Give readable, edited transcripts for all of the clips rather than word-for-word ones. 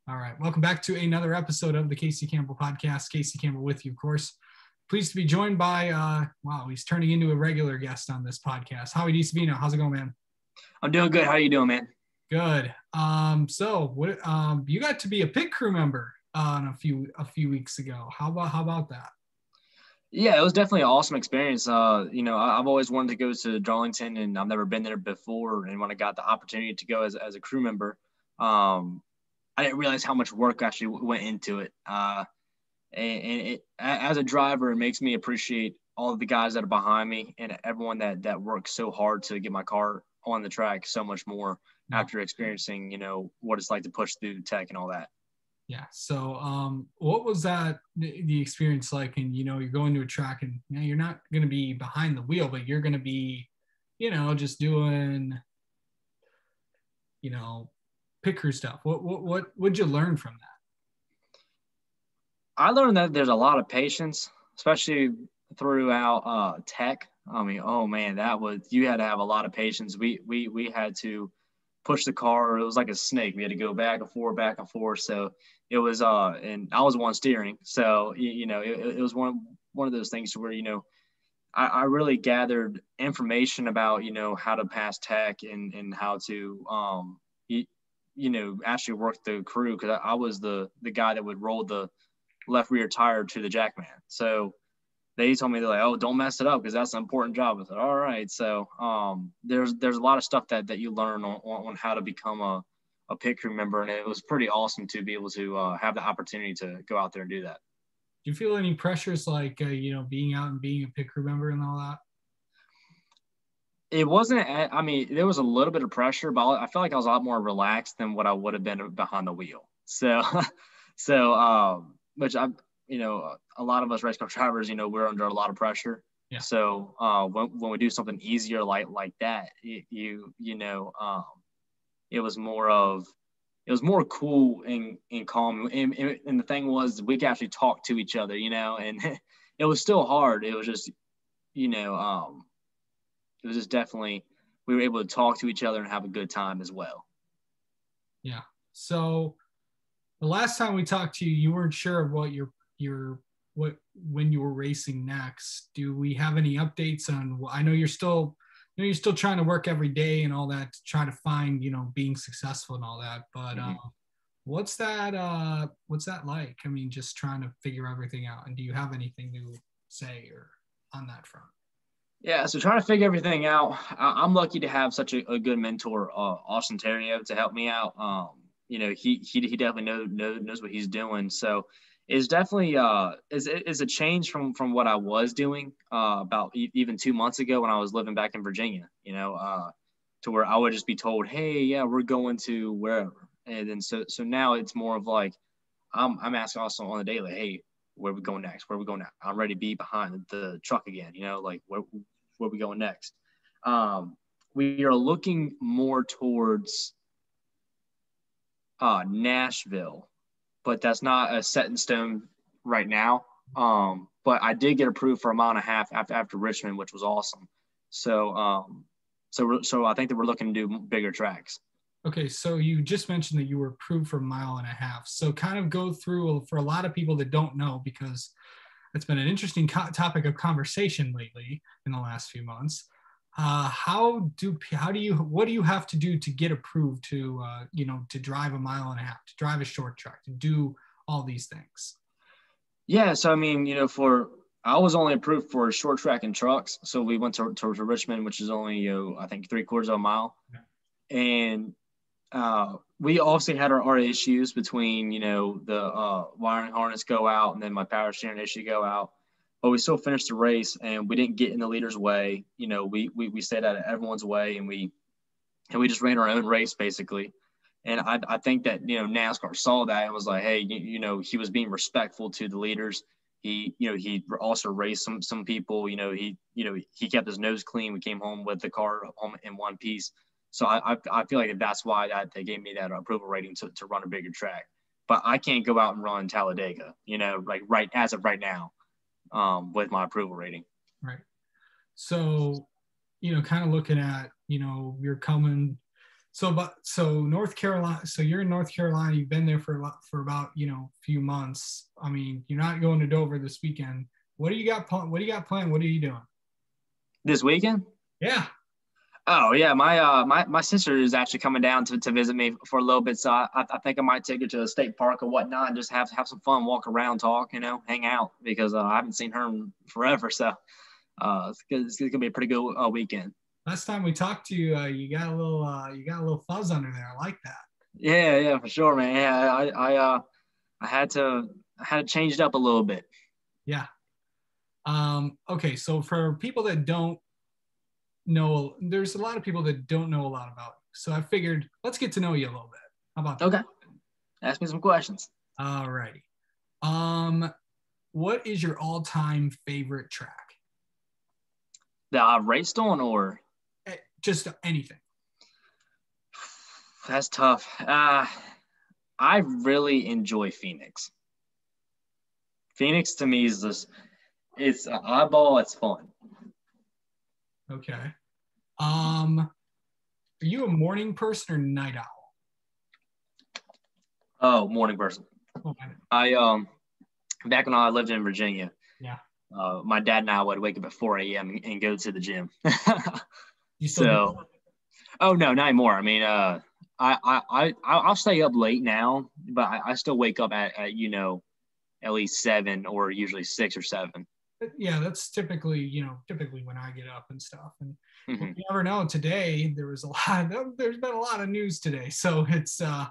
All right. Welcome back to another episode of the Casey Campbell podcast. Casey Campbell with you, of course. Pleased to be joined by, he's turning into a regular guest on this podcast. Howie Disavino. How's it going, man? I'm doing good. How are you doing, man? Good. You got to be a pit crew member a few weeks ago. How about that? Yeah, it was definitely an awesome experience. I've always wanted to go to Darlington, and I've never been there before. And when I got the opportunity to go as a crew member, I didn't realize how much work actually went into it. As a driver, it makes me appreciate all of the guys that are behind me and everyone that works so hard to get my car on the track so much more after experiencing, what it's like to push through tech and all that. Yeah. So, what was the experience like? And, you're going to a track and you're not going to be behind the wheel, but you're going to be, just doing, pit crew stuff. What'd you learn from that? I learned that there's a lot of patience, especially throughout tech. I mean, oh man, you had to have a lot of patience. We had to push the car. It was like a snake. We had to go back and forth. So it was, and I was the one steering. So, it was one of those things where, I really gathered information about, how to pass tech and how to, actually work the crew. Cause I was the guy that would roll the left rear tire to the jackman. So they told me, they're like, oh, don't mess it up because that's an important job. I said, all right. So there's a lot of stuff that you learn on how to become a pit crew member. And it was pretty awesome to be able to have the opportunity to go out there and do that. Do you feel any pressures like, being out and being a pit crew member and all that? It wasn't, there was a little bit of pressure, but I feel like I was a lot more relaxed than what I would have been behind the wheel. So, which a lot of us race car drivers, we're under a lot of pressure. Yeah. So when we do something easier like that, it was more cool and calm. And the thing was, we could actually talk to each other, and it was still hard. It was just, it was just definitely, we were able to talk to each other and have a good time as well. Yeah. So the last time we talked to you, you weren't sure of what when you were racing next. Do we have any updates on? I know you're still trying to work every day and all that to try to find, being successful and all that. But what's that like? I mean, just trying to figure everything out. And do you have anything to say or on that front? Yeah, so trying to figure everything out. I'm lucky to have such a good mentor, Austin Terrio, to help me out. He definitely knows what he's doing. So it's definitely is a change from what I was doing about even 2 months ago when I was living back in Virginia. To where I would just be told, hey, yeah, we're going to wherever, and then so now it's more of like I'm asking Austin on the daily, hey, where are we going next? Where are we going now? I'm ready to be behind the truck again. Like where are we going next? We are looking more towards Nashville, but that's not a set in stone right now. But I did get approved for a mile and a half after Richmond, which was awesome. So I think that we're looking to do bigger tracks. Okay, so you just mentioned that you were approved for a mile and a half. So kind of go through for a lot of people that don't know, because it's been an interesting topic of conversation lately in the last few months. What do you have to do to get approved to to drive a mile and a half, to drive a short track, to do all these things? Yeah, so I mean, I was only approved for short track and trucks. So we went to Richmond, which is only I think 3/4 of a mile, and we also had our issues between, the wiring harness go out and then my power steering issue go out, but we still finished the race and we didn't get in the leader's way. We stayed out of everyone's way and we just ran our own race basically. And I think that, NASCAR saw that and was like, hey, he was being respectful to the leaders. He also raced some people, he kept his nose clean. We came home with the car home in one piece. So I feel like that's why they gave me that approval rating to run a bigger track. But I can't go out and run Talladega, like as of right now, with my approval rating. Right. So, kind of looking at, you're coming. So North Carolina. So you're in North Carolina. You've been there for about a few months. I mean, you're not going to Dover this weekend. What do you got? What do you got planned? What are you doing This weekend? Yeah. Oh yeah, my sister is actually coming down to visit me for a little bit, so I think I might take her to a state park or whatnot and just have some fun, walk around, talk, hang out because I haven't seen her in forever. So it's gonna be a pretty good weekend. Last time we talked to you, you got a little fuzz under there. I like that. Yeah, for sure, man. Yeah, I had to change it up a little bit. Yeah. Okay, so for people that don't know, there's a lot of people that don't know a lot about you. So I figured let's get to know you a little bit. How about that? Okay. Ask me some questions. All righty. What is your all-time favorite track? That I've raced on, or just anything? That's tough. I really enjoy Phoenix. Phoenix to me is this. It's an eyeball. It's fun. Okay. Are you a morning person or night owl? Oh, morning person. Oh, I back when I lived in Virginia. Yeah. My dad and I would wake up at 4 a.m. and go to the gym. You still do that? Oh no, not anymore. I mean, I'll stay up late now, but I still wake up at at least 7 or usually 6 or 7. Yeah, that's typically when I get up and stuff. And you never know. Today there's been a lot of news today, so it's I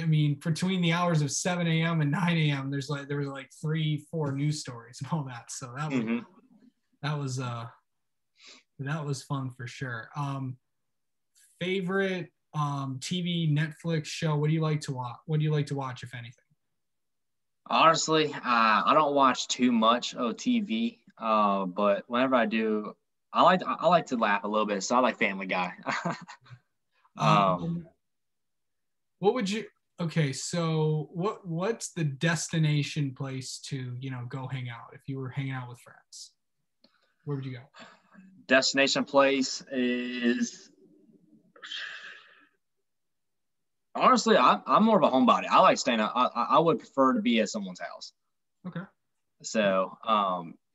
mean, between the hours of 7 a.m. and 9 a.m., there was like 3-4 news stories and all that. So that was fun for sure. Favorite TV Netflix show? What do you like to watch? What do you like to watch, if anything? Honestly, I don't watch too much of TV, but whenever I do, I like to laugh a little bit. So I like Family Guy. What would you? Okay, so what's the destination place to go hang out if you were hanging out with friends? Where would you go? Destination place is honestly, I'm more of a homebody. I like staying out. I would prefer to be at someone's house. Okay. So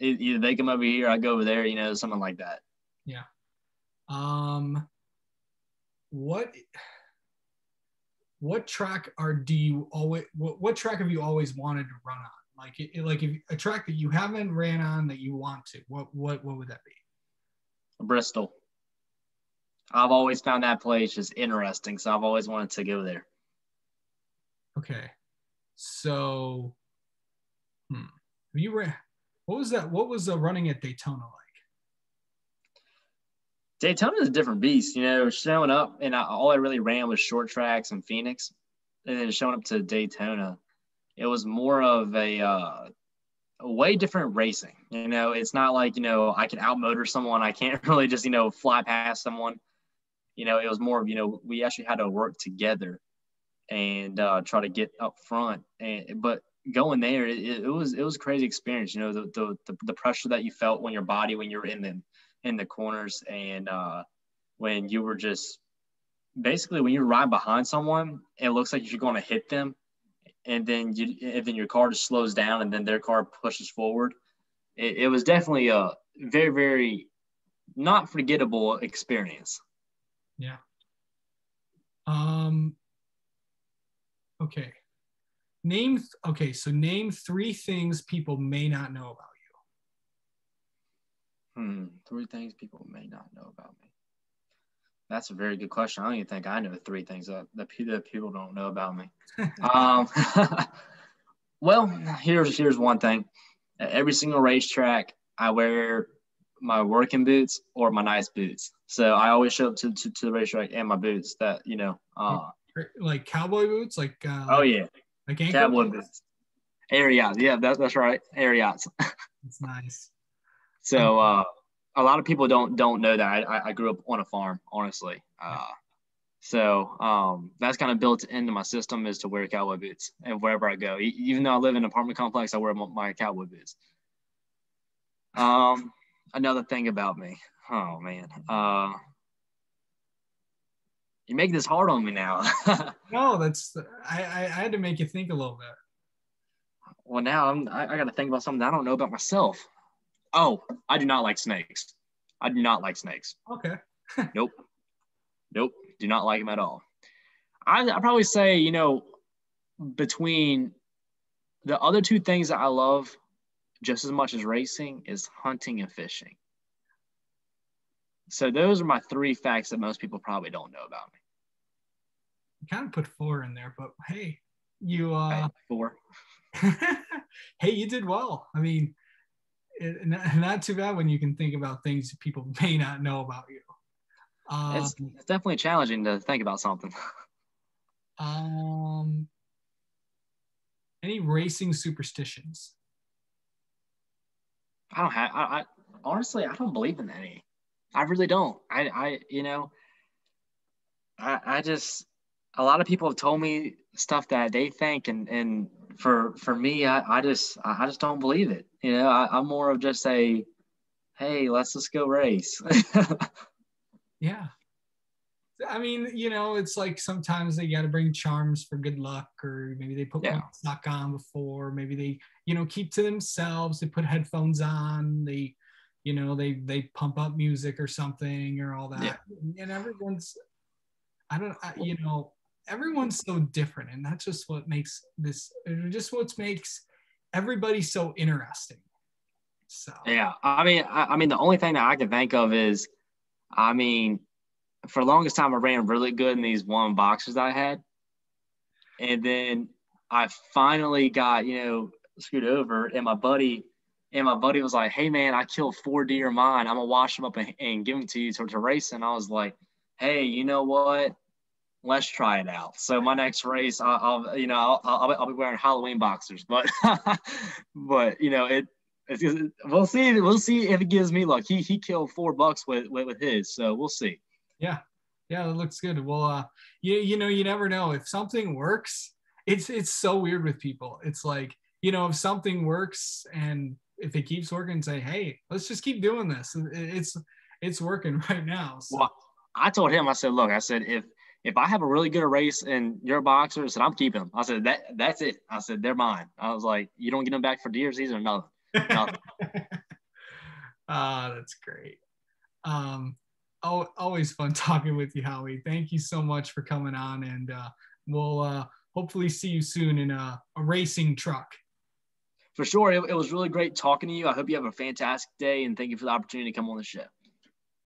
either they come over here, I go over there, something like that. Yeah. What track what track have you always wanted to run on? Like if a track that you haven't ran on that you want to, what would that be? Bristol. I've always found that place just interesting, so I've always wanted to go there. Okay. So have you ran what was the running at Daytona like? Daytona is a different beast, showing up, and all I really ran was short tracks in Phoenix, and then showing up to Daytona, it was more of a way different racing. It's not like, I can outmotor someone. I can't really just, fly past someone. It was more of, we actually had to work together and try to get up front. But going there, it was a crazy experience. The pressure that you felt when you were in the corners, and when you were just basically when you're right behind someone, it looks like you're going to hit them, and then your car just slows down, and then their car pushes forward. It was definitely a very, very not forgettable experience. Yeah. Okay. So name 3 things people may not know about you. 3 things people may not know about me. That's a very good question. I don't even think I know 3 things that people don't know about me. Well, here's one thing. At every single racetrack, I wear my working boots or my nice boots. So I always show up to the racetrack in my boots that, like cowboy boots, like oh yeah, like ankle cowboy boots. Air yachts. Yeah, that's right. Air yachts. That's nice. So a lot of people don't know that I grew up on a farm, honestly. So that's kind of built into my system is to wear cowboy boots and wherever I go. Even though I live in an apartment complex, I wear my cowboy boots. Another thing about me. Oh man. You make this hard on me now. No, I had to make you think a little bit. Well, now I got to think about something that I don't know about myself. Oh, I do not like snakes. I do not like snakes. Okay. Nope. Nope. Do not like them at all. I probably say, you know, between the other two things that I love just as much as racing is hunting and fishing. So those are my three facts that most people probably don't know about me. You kind of put 4 in there, but hey, you Okay, 4. hey, you did well. I mean, not too bad when you can think about things people may not know about you. It's definitely challenging to think about something. Any racing superstitions? I don't have. I honestly, I don't believe in any. I really don't. You know, I just. A lot of people have told me stuff that they think, and for me, I just don't believe it. You know, I'm more of just a, hey, let's just go race. Yeah. I mean, you know, it's like sometimes they got to bring charms for good luck, or maybe they put Yeah. one sock on before. Maybe they, you know, keep to themselves. They put headphones on. They, you know, they pump up music or something or all that. Yeah. And everyone's, you know, everyone's so different, and that's just what makes this, just what makes everybody so interesting. So Yeah. I mean, the only thing that I can think of is, I mean, for the longest time, I ran really good in these one boxers that I had. And then I finally got, you know, screwed over. And my buddy was like, hey, man, I killed 4 deer of mine. I'm going to wash them up and give them to you to race. And I was like, hey, you know what? Let's try it out. So my next race, I'll be wearing Halloween boxers. But, but you know, we'll see. We'll see if it gives me luck. He killed $4 with his. So we'll see. yeah, that looks good. Well, you know, you never know if something works. It's so weird with people. It's like, you know, if something works and if it keeps working, say, hey, let's just keep doing this. It's working right now. So. Well, I told him, I said, look, I said, if I have a really good race and you're a boxer, I said, I'm keeping them. I said, that's it. I said, they're mine. I was like, you don't get them back for deers. These are nothing. That's great. Always fun talking with you, Howie. Thank you so much for coming on, and we'll hopefully see you soon in a racing truck. For sure. It was really great talking to you. I hope you have a fantastic day, and thank you for the opportunity to come on the show.